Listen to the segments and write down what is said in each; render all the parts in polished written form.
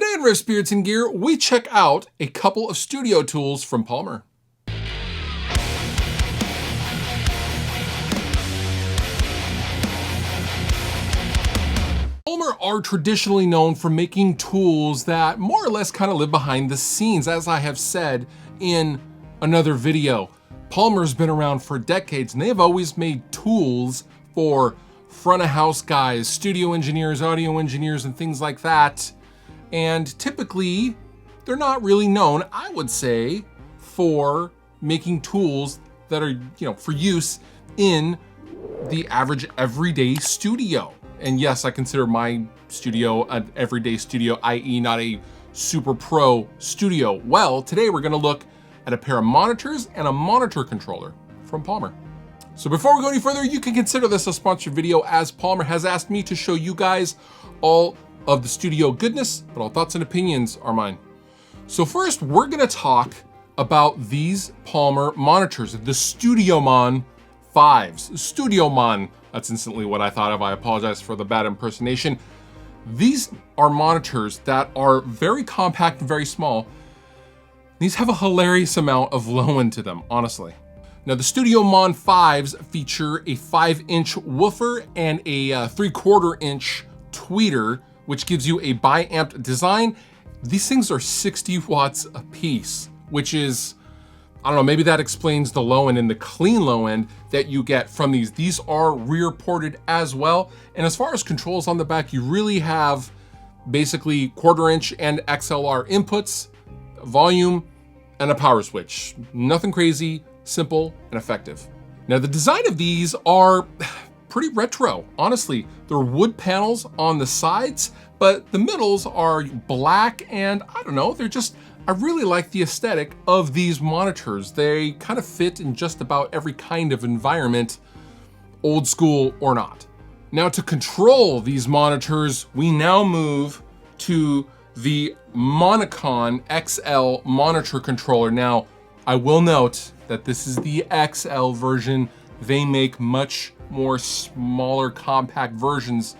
Today in Riffs, Beards, and Gear, we check out a couple of studio tools from Palmer. Palmer are traditionally known for making tools that more or less kind of live behind the scenes. As I have said in another video, Palmer's been around for decades and they've always made tools for front of house guys, studio engineers, audio engineers, and things like that. And typically, they're not really known, I would say, for making tools that are, for use in the average everyday studio. And yes, I consider my studio an everyday studio, i.e. not a super pro studio. Well, today we're gonna look at a pair of monitors and a monitor controller from Palmer. So before we go any further, you can consider this a sponsored video, as Palmer has asked me to show you guys all of the studio goodness, but all thoughts and opinions are mine. So first, we're gonna talk about these Palmer monitors, the Studiomon 5s. Studiomon, that's instantly what I thought of. I apologize for the bad impersonation. These are monitors that are very compact and very small. These have a hilarious amount of low end to them, honestly. Now the Studiomon 5s feature a 5-inch woofer and a 3/4 inch tweeter, which gives you a bi-amped design. These things are 60 watts a piece, which is, I don't know, maybe that explains the low end and the clean low end that you get from these. These are rear ported as well. And as far as controls on the back, you really have basically 1/4 inch and XLR inputs, volume, and a power switch. Nothing crazy, simple and effective. Now the design of these are pretty retro, honestly. They're wood panels on the sides, but the middles are black, and I don't know, I really like the aesthetic of these monitors. They kind of fit in just about every kind of environment, old school or not. Now to control these monitors, we now move to the Monicon XL monitor controller. Now, I will note that this is the XL version. They make much more smaller, compact versions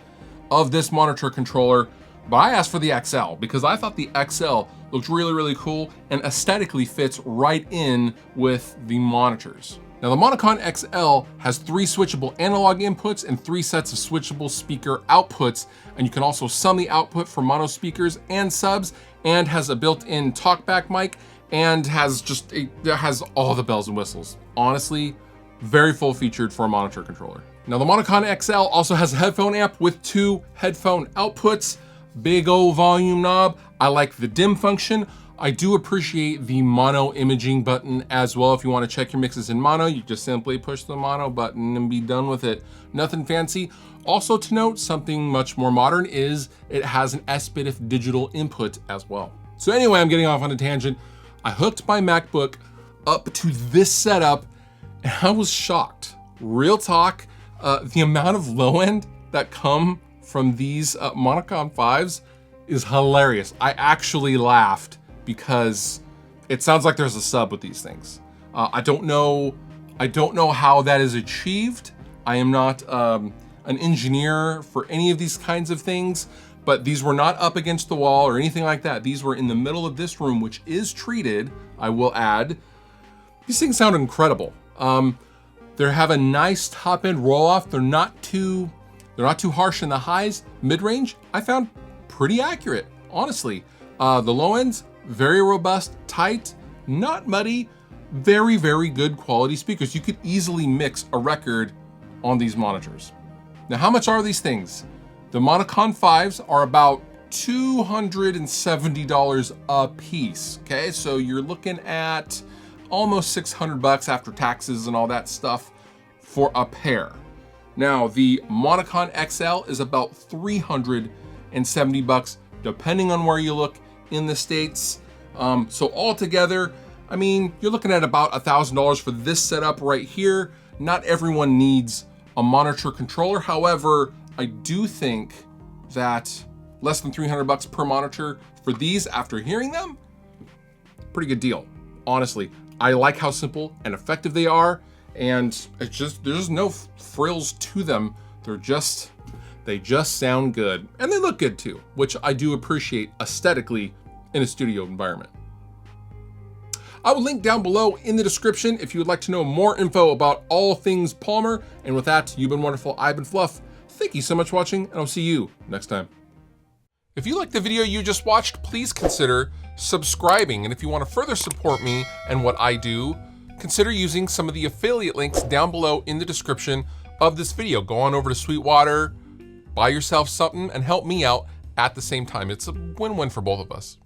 of this monitor controller, but I asked for the XL because I thought the XL looked really, really cool and aesthetically fits right in with the monitors. Now the Monocon XL has 3 switchable analog inputs and 3 sets of switchable speaker outputs, and you can also sum the output for mono speakers and subs, and has a built-in talkback mic, and it has all the bells and whistles. Honestly, very full featured for a monitor controller. Now the Monicon XL also has a headphone amp with 2 headphone outputs, big old volume knob. I like the dim function. I do appreciate the mono imaging button as well. If you want to check your mixes in mono, you just simply push the mono button and be done with it. Nothing fancy. Also to note, something much more modern is it has an SPDIF digital input as well. So anyway, I'm getting off on a tangent. I hooked my MacBook up to this setup and I was shocked. Real talk, the amount of low end that come from these Monocon 5s is hilarious. I actually laughed because it sounds like there's a sub with these things. I don't know how that is achieved. I am not an engineer for any of these kinds of things, but these were not up against the wall or anything like that. These were in the middle of this room, which is treated, I will add. These things sound incredible. They have a nice top end roll off. They're not too harsh in the highs. Mid-range, I found pretty accurate, honestly. The low ends, very robust, tight, not muddy, very, very good quality speakers. You could easily mix a record on these monitors. Now, how much are these things? The Monocon 5s are about $270 a piece, okay? So you're looking at almost $600 after taxes and all that stuff for a pair. Now, the Monicon XL is about $370, depending on where you look in the States. So altogether, I mean, you're looking at about $1,000 for this setup right here. Not everyone needs a monitor controller. However, I do think that less than $300 per monitor for these, after hearing them, pretty good deal, honestly. I like how simple and effective they are, and there's no frills to them. They just sound good, and they look good too, which I do appreciate aesthetically in a studio environment. I will link down below in the description if you would like to know more info about all things Palmer. And with that, you've been wonderful, I've been Fluff. Thank you so much for watching, and I'll see you next time. If you liked the video you just watched, please consider subscribing. And if you want to further support me and what I do, consider using some of the affiliate links down below in the description of this video. Go on over to Sweetwater, buy yourself something, and help me out at the same time. It's a win-win for both of us.